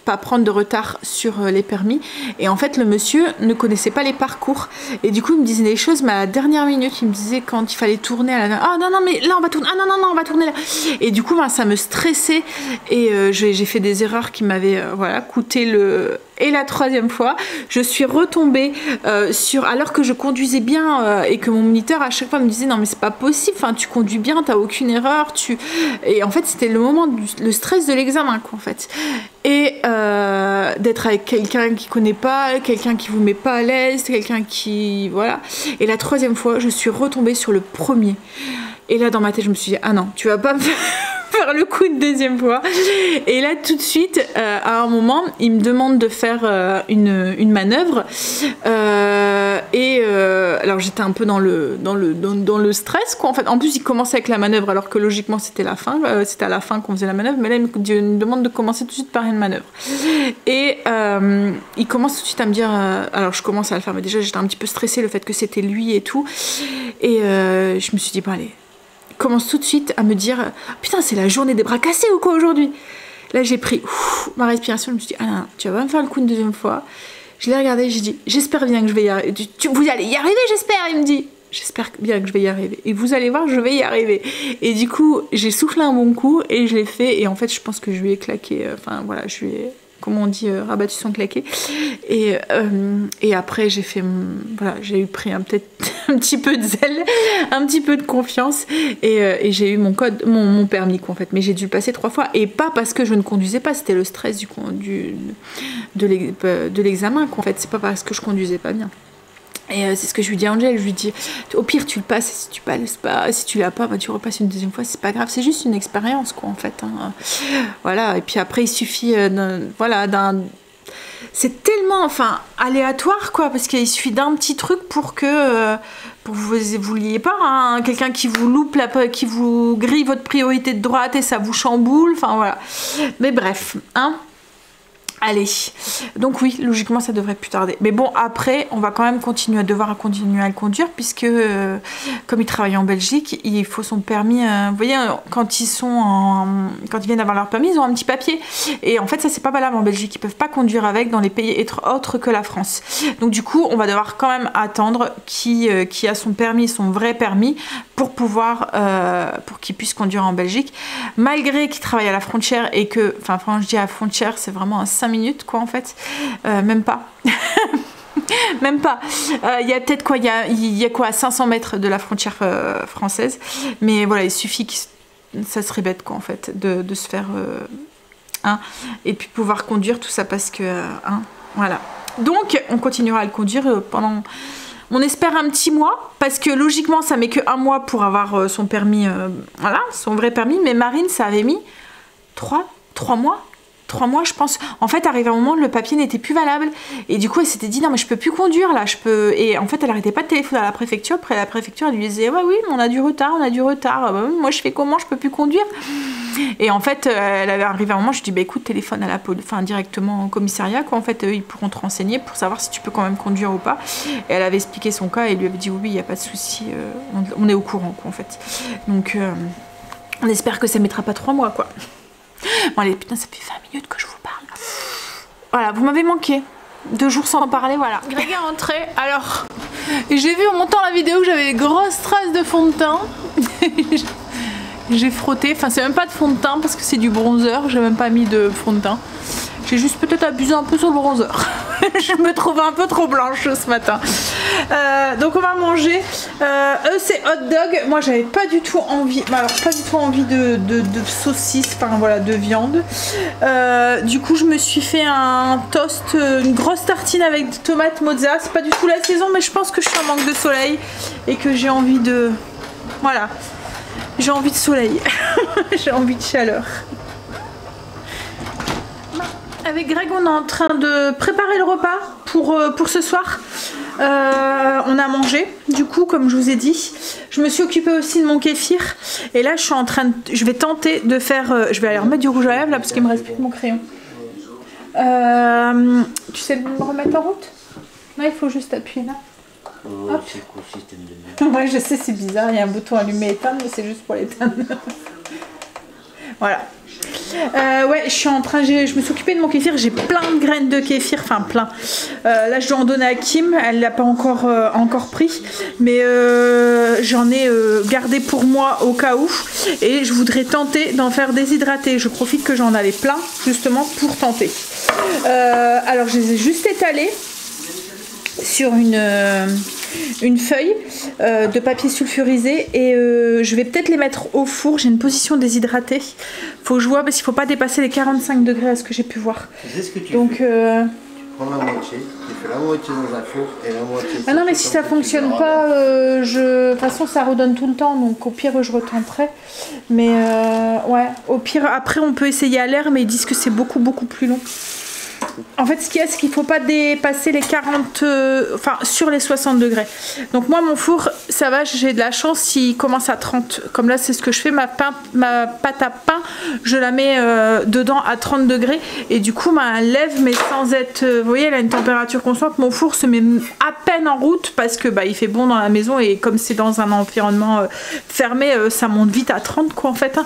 pas prendre de retard sur les permis, et en fait le monsieur ne connaissait pas les parcours, et du coup il me disait des choses, mais à la dernière minute il me disait quand il fallait tourner ah non mais là on va tourner, ah non on va tourner là, et du coup ça me stressait, et j'ai fait des erreurs qui m'avaient voilà coûté Et la 3e fois, je suis retombée alors que je conduisais bien, et que mon moniteur à chaque fois me disait non mais c'est pas possible, enfin tu conduis bien, t'as aucune erreur, et en fait c'était le moment le stress de l'examen, quoi, en fait, et d'être avec quelqu'un qui connaît pas, quelqu'un qui vous met pas à l'aise, quelqu'un qui voilà. Et la 3e fois, je suis retombée sur le premier, et là dans ma tête je me suis dit ah non, tu vas pas me faire le coup une 2e fois. Et là tout de suite, à un moment il me demande de faire une manœuvre, alors j'étais un peu dans le stress, quoi, en fait. En plus il commençait avec la manœuvre alors que logiquement c'était la fin, c'était à la fin qu'on faisait la manœuvre, mais là il me demande de commencer tout de suite par une manœuvre, et il commence tout de suite à me dire alors je commence à le faire, mais déjà j'étais un petit peu stressée, le fait que c'était lui et tout, et je me suis dit bon allez, commence tout de suite à me dire putain c'est la journée des bras cassés ou quoi aujourd'hui. Là j'ai pris ma respiration, je me suis dit ah non, tu vas pas me faire le coup une 2e fois. Je l'ai regardé, j'ai dit j'espère bien que je vais y arriver. Vous allez y arriver, j'espère. Il me dit j'espère bien que je vais y arriver. Et vous allez voir, je vais y arriver. Et du coup, j'ai soufflé un bon coup et je l'ai fait. Et en fait, je pense que je lui ai claqué, enfin voilà, je lui ai, comme on dit, rabattu son claqué. Et après, j'ai fait, voilà, j'ai eu pris peut-être un petit peu de zèle, un petit peu de confiance. Et j'ai eu mon code, mon permis, quoi, en fait. Mais j'ai dû le passer 3 fois. Et pas parce que je ne conduisais pas, c'était le stress de l'examen, quoi, en fait. C'est pas parce que je conduisais pas bien. Et c'est ce que je lui dis à Angel, je lui dis au pire tu le passes, si tu passes pas, si tu l'as pas, bah, tu repasses une deuxième fois, c'est pas grave, c'est juste une expérience quoi en fait, hein. Voilà, et puis après il suffit voilà, c'est tellement enfin aléatoire quoi, parce qu'il suffit d'un petit truc pour que vous l'ayez pas, hein, quelqu'un qui vous loupe, qui vous grille votre priorité de droite et ça vous chamboule, enfin voilà, mais bref, hein. Allez, donc oui, logiquement ça devrait plus tarder. Mais bon, après, on va quand même continuer à le conduire puisque comme il travaille en Belgique, il faut son permis. Vous voyez, quand ils viennent avoir leur permis, ils ont un petit papier. Et en fait, ça c'est pas valable en Belgique. Ils peuvent pas conduire avec dans les pays autres que la France. Donc du coup, on va devoir quand même attendre qui a son permis, son vrai permis, pour pouvoir, pour qu'il puisse conduire en Belgique. Malgré qu'il travaille à la frontière et que, enfin, quand je dis à la frontière, c'est vraiment à 5 minutes quoi en fait, même pas. Même pas. Il y a peut-être quoi, il y a quoi à 500 mètres de la frontière française, mais voilà, il suffit que ça serait bête quoi en fait de se faire et puis pouvoir conduire tout ça parce que voilà. Donc on continuera à le conduire pendant, on espère un petit mois, parce que logiquement ça met que 1 mois pour avoir son permis, voilà, son vrai permis, mais Marine ça avait mis 3 mois. 3 mois je pense. En fait arrivé un moment le papier n'était plus valable et du coup elle s'était dit non mais je peux plus conduire là, et en fait elle arrêtait pas de téléphoner à la préfecture. Après la préfecture elle lui disait ouais oui mais on a du retard. Bah, moi je fais comment, je peux plus conduire. Et en fait elle avait arrivé un moment, je lui dis bah écoute téléphone à la directement au commissariat quoi, en fait ils pourront te renseigner pour savoir si tu peux quand même conduire ou pas. Et elle avait expliqué son cas et lui avait dit oui il n'y a pas de souci, on est au courant quoi en fait. Donc on espère que ça mettra pas 3 mois quoi. Bon allez, putain, ça fait 20 minutes que je vous parle. Voilà, vous m'avez manqué. 2 jours sans en parler, voilà. Greg est rentré. Alors, j'ai vu en montant la vidéo que j'avais des grosses traces de fond de teint. J'ai frotté. Enfin, c'est même pas de fond de teint parce que c'est du bronzer. J'ai même pas mis de fond de teint. J'ai juste peut-être abusé un peu sur le bronzer. Je me trouve un peu trop blanche ce matin. Donc on va manger. Eux c'est hot dog. Moi j'avais pas du tout envie. Alors pas du tout envie de saucisse. Enfin voilà, de viande. Du coup je me suis fait un toast, une grosse tartine avec des tomates mozza. C'est pas du tout la saison, mais je pense que je suis en manque de soleil et que j'ai envie de. Voilà. J'ai envie de soleil. J'ai envie de chaleur. Avec Greg, on est en train de préparer le repas pour ce soir. On a mangé, du coup, comme je vous ai dit. Je me suis occupée aussi de mon kéfir. Et là, je suis en train de... Je vais tenter de faire... je vais aller remettre du rouge à lèvres, là, parce qu'il me reste plus que mon crayon. Tu sais me remettre en route? Non, il faut juste appuyer là. Hop. Ouais, je sais, c'est bizarre. Il y a un bouton allumé et éteindre, mais c'est juste pour l'éteindre. Voilà. Ouais, je suis en train, je me suis occupée de mon kéfir, j'ai plein de graines de kéfir, enfin plein. Là je dois en donner à Kim, elle l'a pas encore pris, mais j'en ai gardé pour moi au cas où, et je voudrais tenter d'en faire déshydrater. Je profite que j'en avais plein justement pour tenter. Alors je les ai juste étalés sur une feuille de papier sulfurisé et je vais peut-être les mettre au four. J'ai une position déshydratée, faut que je vois parce qu'il faut pas dépasser les 45 degrés à ce que j'ai pu voir. C'est ce que tu donc fais. Tu prends la moitié, tu fais la moitié dans un four et la moitié. Ah non mais si ça fonctionne pas, de toute façon ça redonne tout le temps, donc au pire je retenterai. Mais ouais, au pire après on peut essayer à l'air, mais ils disent que c'est beaucoup plus long. En fait, ce qu'il y a, c'est qu'il ne faut pas dépasser les 40, enfin sur les 60 degrés. Donc moi, mon four, ça va, j'ai de la chance s'il commence à 30. Comme là, c'est ce que je fais, ma pâte à pain, je la mets dedans à 30 degrés. Et du coup, elle lève, mais sans être, vous voyez, elle a une température constante. Mon four se met à peine en route parce que il fait bon dans la maison. Et comme c'est dans un environnement fermé, ça monte vite à 30, quoi, en fait. Hein.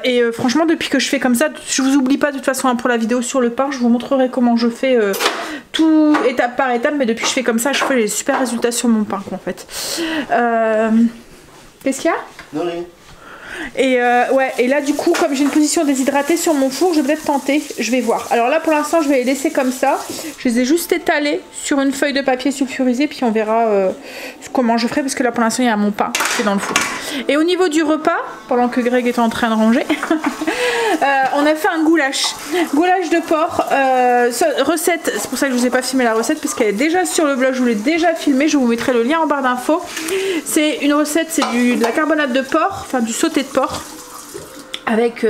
Et franchement, depuis que je fais comme ça, je vous oublie pas de toute façon pour la vidéo sur le pain. Je vous montrerai comment je fais tout étape par étape, mais depuis que je fais comme ça, je fais des super résultats sur mon pain en fait. Qu'est-ce qu'il y a? Non, rien. Et ouais, et là du coup, comme j'ai une position déshydratée sur mon four, je vais peut-être tenter, je vais voir. Alors là pour l'instant je vais les laisser comme ça, je les ai juste étalés sur une feuille de papier sulfurisé, puis on verra comment je ferai, parce que là pour l'instant il y a mon pain qui est dans le four. Et au niveau du repas, pendant que Greg est en train de ranger, on a fait un goulash de porc, recette, c'est pour ça que je vous ai pas filmé la recette, parce qu'elle est déjà sur le blog, je vous l'ai déjà filmé, je vous mettrai le lien en barre d'infos. C'est une recette, c'est de la carbonate de porc, enfin du sauté de porc, avec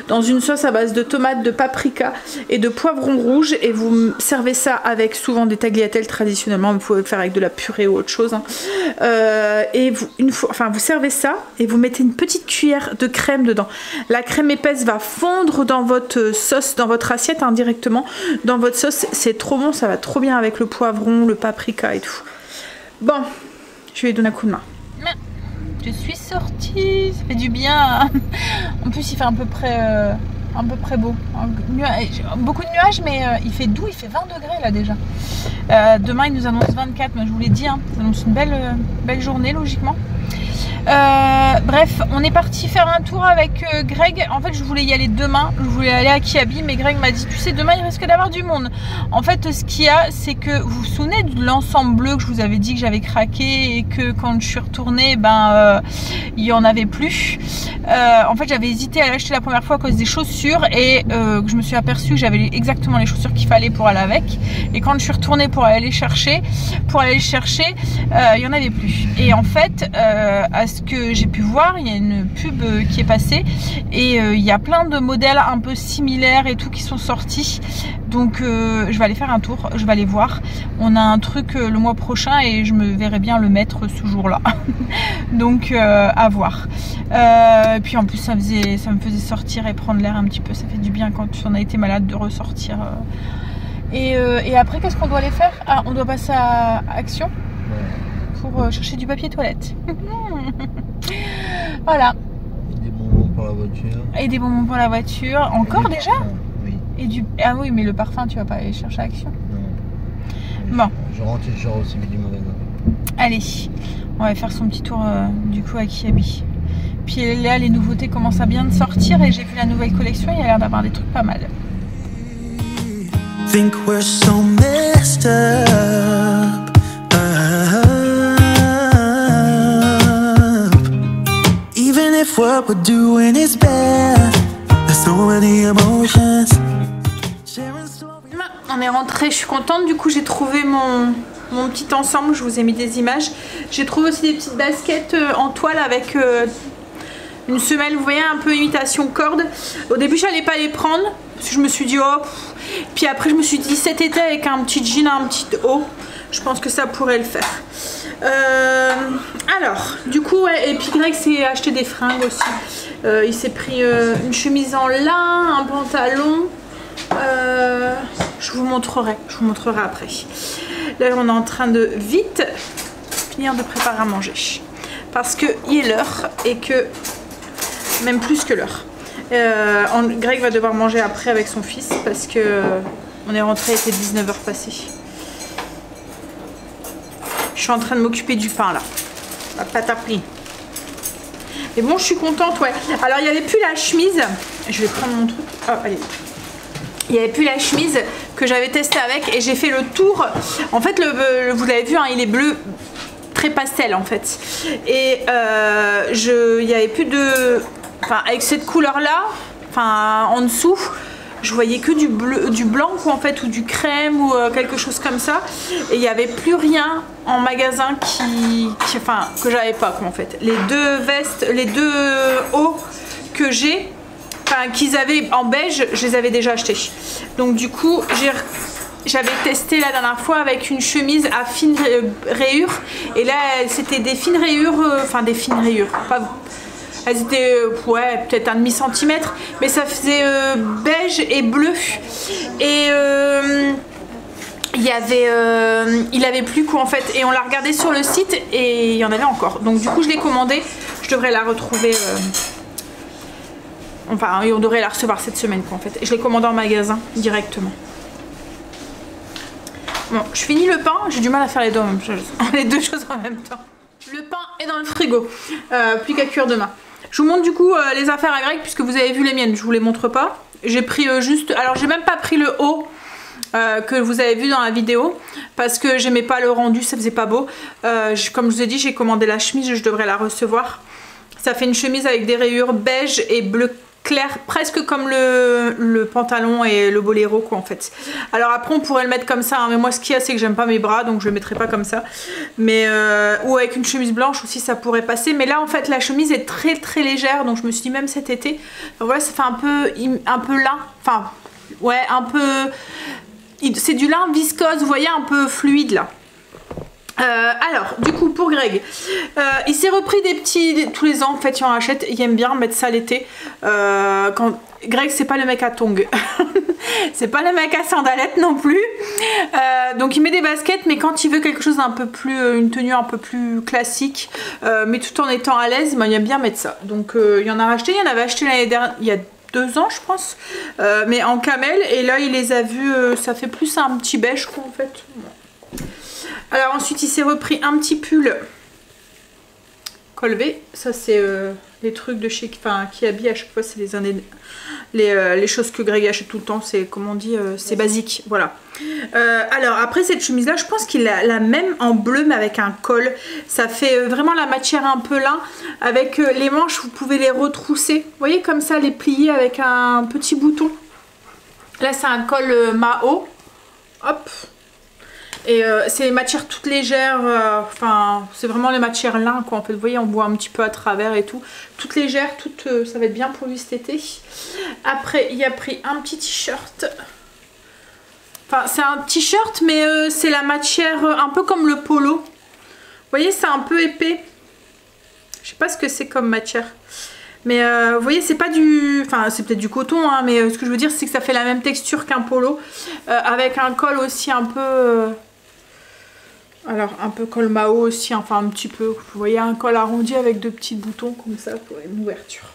dans une sauce à base de tomates, de paprika et de poivrons rouges, et vous servez ça avec souvent des tagliatelles traditionnellement, vous pouvez le faire avec de la purée ou autre chose, hein. Et vous, vous servez ça et vous mettez une petite cuillère de crème dedans. La crème épaisse va fondre dans votre sauce, dans votre assiette, hein, directement dans votre sauce. C'est trop bon, ça va trop bien avec le poivron, le paprika et tout. Bon, je vais lui donner un coup de main. Je suis sortie, ça fait du bien. En plus il fait à peu près beau. Beaucoup de nuages, mais il fait doux, il fait 20 degrés là déjà. Demain il nous annonce 24, mais je vous l'ai dit, hein, ça annonce une belle journée logiquement. Bref, on est parti faire un tour avec Greg. En fait je voulais y aller demain, je voulais aller à Kiabi, mais Greg m'a dit tu sais demain il risque d'avoir du monde. En fait ce qu'il y a, c'est que vous vous souvenez de l'ensemble bleu que je vous avais dit que j'avais craqué, et que quand je suis retournée il y en avait plus. En fait j'avais hésité à l'acheter la première fois à cause des chaussures, et que je me suis aperçue que j'avais exactement les chaussures qu'il fallait pour aller avec, et quand je suis retournée pour aller les chercher, il y en avait plus. Et en fait à ce que j'ai pu voir, il y a une pub qui est passée, et il y a plein de modèles un peu similaires et tout qui sont sortis, donc je vais aller faire un tour, je vais aller voir. On a un truc le mois prochain et je me verrai bien le mettre ce jour là. Donc à voir. Puis en plus ça me faisait sortir et prendre l'air un petit peu, ça fait du bien quand on a été malade de ressortir. Et après qu'est-ce qu'on doit aller faire? Ah, on doit passer à Action pour chercher du papier toilette. Voilà. Et des bonbons pour la voiture. Et des bonbons pour la voiture. Encore déjà? Oui. Et ah oui, mais le parfum, tu vas pas aller chercher à Action. Non. Bon. Je rentre et je sors aussi du magasin. Allez, on va faire son petit tour du coup à Kiabi. Puis là, les nouveautés commencent à bien de sortir, et j'ai vu la nouvelle collection, il y a l'air d'avoir des trucs pas mal. Think we're so messed up. Even if what we're doing is bad, there's so many emotions. On est rentré, je suis contente. Du coup, j'ai trouvé mon petit ensemble. Je vous ai mis des images. J'ai trouvé aussi des petites baskets en toile avec une semelle, vous voyez, un peu imitation corde. Au début, j'allais pas les prendre parce que je me suis dit oh. Puis après, je me suis dit cet été avec un petit jean, un petit haut, je pense que ça pourrait le faire. Alors, du coup, ouais, et puis Greg s'est acheté des fringues aussi. Il s'est pris une chemise en lin, un pantalon. Je vous montrerai après. Là, on est en train de vite finir de préparer à manger parce que il est l'heure, et que même plus que l'heure. Greg va devoir manger après avec son fils parce que on est rentré, il était 19h passé. Je suis en train de m'occuper du pain là, la pâte à pli. Mais bon, je suis contente, ouais. Alors, il n'y avait plus la chemise. Je vais prendre mon truc. Oh, allez. Il n'y avait plus la chemise que j'avais testée avec, et j'ai fait le tour. En fait, vous l'avez vu, hein, il est bleu très pastel en fait. Et il n'y avait plus de... Enfin, avec cette couleur là, enfin en dessous, je voyais que du bleu, du blanc quoi, en fait, ou du crème ou quelque chose comme ça, et il n'y avait plus rien en magasin que j'avais pas quoi, en fait. Les deux vestes, les deux hauts que j'ai, enfin qu'ils avaient en beige, je les avais déjà achetés. Donc du coup j'avais testé la dernière fois avec une chemise à fines rayures, et là c'était des fines rayures, enfin des fines rayures, pas... Elles étaient, ouais, peut-être un demi-centimètre, mais ça faisait beige et bleu. Et il avait plus quoi en fait. Et on l'a regardé sur le site et il y en avait encore. Donc du coup, je l'ai commandé. Je devrais la retrouver Enfin, on devrait la recevoir cette semaine quoi en fait. Je l'ai commandé en magasin directement. Bon, je finis le pain, j'ai du mal à faire les deux choses en même temps. Le pain est dans le frigo, plus qu'à cuire demain. Je vous montre du coup les affaires à Greg puisque vous avez vu les miennes, je vous les montre pas. J'ai pris juste, alors j'ai même pas pris le haut que vous avez vu dans la vidéo parce que j'aimais pas le rendu, ça faisait pas beau. Comme je vous ai dit, j'ai commandé la chemise, je devrais la recevoir. Ça fait une chemise avec des rayures beige et bleu clair, presque comme le pantalon et le boléro quoi en fait. Alors après on pourrait le mettre comme ça, hein, mais moi ce qu'il y a c'est que j'aime pas mes bras donc je le mettrai pas comme ça. Mais ou avec une chemise blanche aussi ça pourrait passer. Mais là en fait la chemise est très très légère donc je me suis dit même cet été, voilà ça fait un peu lin, enfin ouais un peu, c'est du lin viscose, vous voyez un peu fluide là. Alors du coup pour Greg il s'est repris des petits tous les ans en fait il en achète, il aime bien mettre ça l'été quand Greg c'est pas le mec à tongs c'est pas le mec à sandalettes non plus donc il met des baskets mais quand il veut quelque chose d'un peu plus une tenue un peu plus classique mais tout en étant à l'aise il aime bien mettre ça donc il y en a racheté, il y en avait acheté l'année dernière, il y a 2 ans je pense mais en camel et là il les a vus ça fait plus un petit beige quoi en fait. Alors ensuite il s'est repris un petit pull col V, ça c'est les trucs de chez, enfin qui habillent à chaque fois, c'est les choses que Greg achète tout le temps, c'est comme on dit, c'est basique, voilà. Alors après cette chemise là, je pense qu'il a la même en bleu mais avec un col, ça fait vraiment la matière un peu lin, avec les manches vous pouvez les retrousser, vous voyez comme ça les plier avec un petit bouton. Là c'est un col Mao, hop. Et c'est les matières toutes légères, enfin c'est vraiment les matières lin quoi en fait, vous voyez on voit un petit peu à travers et tout, toutes légères, toutes, ça va être bien pour lui cet été. Après il a pris un petit t-shirt, enfin c'est un t-shirt mais c'est la matière un peu comme le polo, vous voyez c'est un peu épais, je sais pas ce que c'est comme matière. Mais vous voyez c'est pas du, enfin c'est peut-être du coton hein, mais ce que je veux dire c'est que ça fait la même texture qu'un polo avec un col aussi un peu alors un peu col Mao aussi, enfin un petit peu, vous voyez un col arrondi avec 2 petits boutons comme ça pour une ouverture.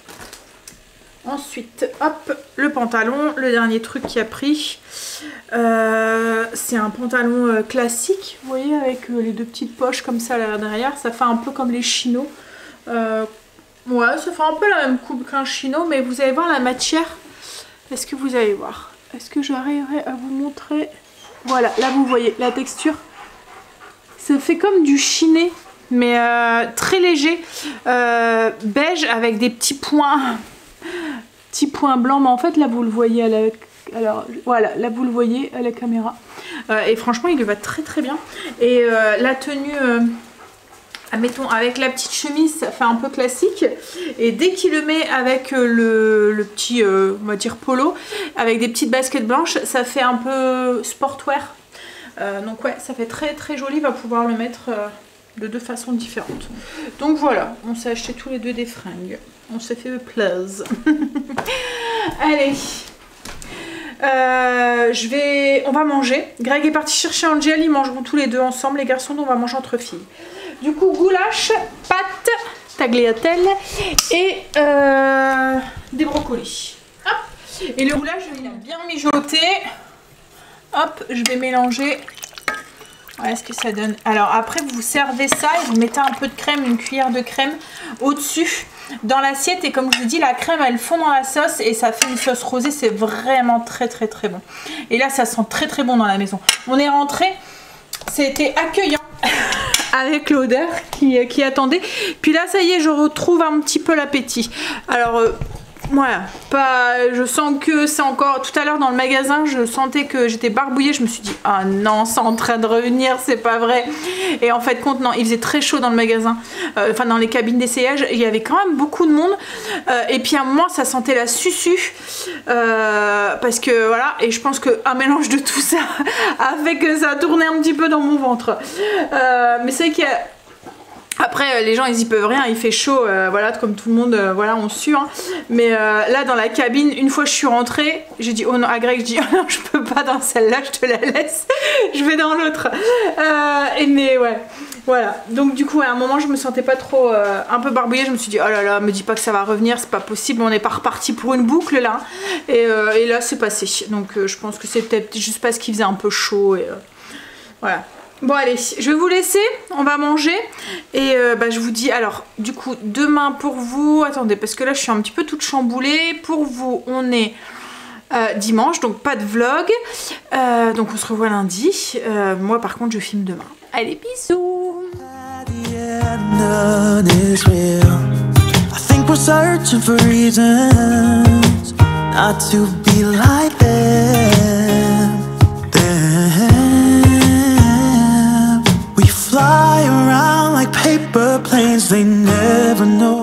Ensuite hop le pantalon, le dernier truc qu'il a pris c'est un pantalon classique, vous voyez avec les 2 petites poches comme ça là derrière, ça fait un peu comme les chinos. Ouais, ça fait un peu la même coupe qu'un chino, mais vous allez voir la matière. Est-ce que vous allez voir? Est-ce que j'arriverai à vous montrer? Voilà, là vous voyez la texture. Ça fait comme du chiné, mais très léger, beige avec des petits points blancs. Mais en fait là vous le voyez à la... Alors voilà, là vous le voyez à la caméra. Et franchement il lui va très très bien. Et la tenue... admettons avec la petite chemise ça fait un peu classique et dès qu'il le met avec le petit on va dire polo avec des petites baskets blanches ça fait un peu sportwear donc ouais ça fait très très joli, il va pouvoir le mettre de 2 façons différentes. Donc voilà, on s'est acheté tous les 2 des fringues, on s'est fait plaisir. Allez on va manger. Greg est parti chercher Angel, ils mangeront tous les 2 ensemble les garçons, donc on va manger entre filles. Du coup goulash, pâtes, tagliatelle et des brocolis. Hop. Et le goulash il a bien mijoté. Hop, je vais mélanger. Voilà ce que ça donne. Alors après vous servez ça et vous mettez un peu de crème, une cuillère de crème au-dessus dans l'assiette et comme je vous dis la crème elle fond dans la sauce et ça fait une sauce rosée, c'est vraiment très très très bon. Et là ça sent très très bon dans la maison. On est rentré, c'était accueillant avec l'odeur qui attendait. Puis là ça y est je retrouve un petit peu l'appétit. Alors voilà, je sens que c'est encore, tout à l'heure dans le magasin je sentais que j'étais barbouillée, je me suis dit ah non c'est en train de revenir, c'est pas vrai. Et en fait compte non, il faisait très chaud dans le magasin, enfin dans les cabines d'essayage, il y avait quand même beaucoup de monde et puis à un moment ça sentait la susu parce que voilà, et je pense qu'un mélange de tout ça a fait que ça a tourné un petit peu dans mon ventre mais c'est vrai qu'il y a... Après les gens ils y peuvent rien, il fait chaud, voilà comme tout le monde, voilà on sue hein. Mais là dans la cabine, une fois je suis rentrée, j'ai dit oh non à Greg, je dis oh non je peux pas dans celle-là, je te la laisse, je vais dans l'autre. Mais ouais, Voilà, donc du coup à un moment je me sentais pas trop un peu barbouillée, je me suis dit oh là là, me dis pas que ça va revenir, c'est pas possible, on n'est pas reparti pour une boucle là. Et là c'est passé, donc je pense que c'est peut-être juste parce qu'il faisait un peu chaud et voilà. Bon allez, je vais vous laisser, on va manger et je vous dis alors du coup demain pour vous, attendez parce que là je suis un petit peu toute chamboulée, pour vous on est dimanche donc pas de vlog, donc on se revoit lundi, moi par contre je filme demain. Allez bisous. I think we're searching for reasons not to be like them. We fly around like paper planes, they never know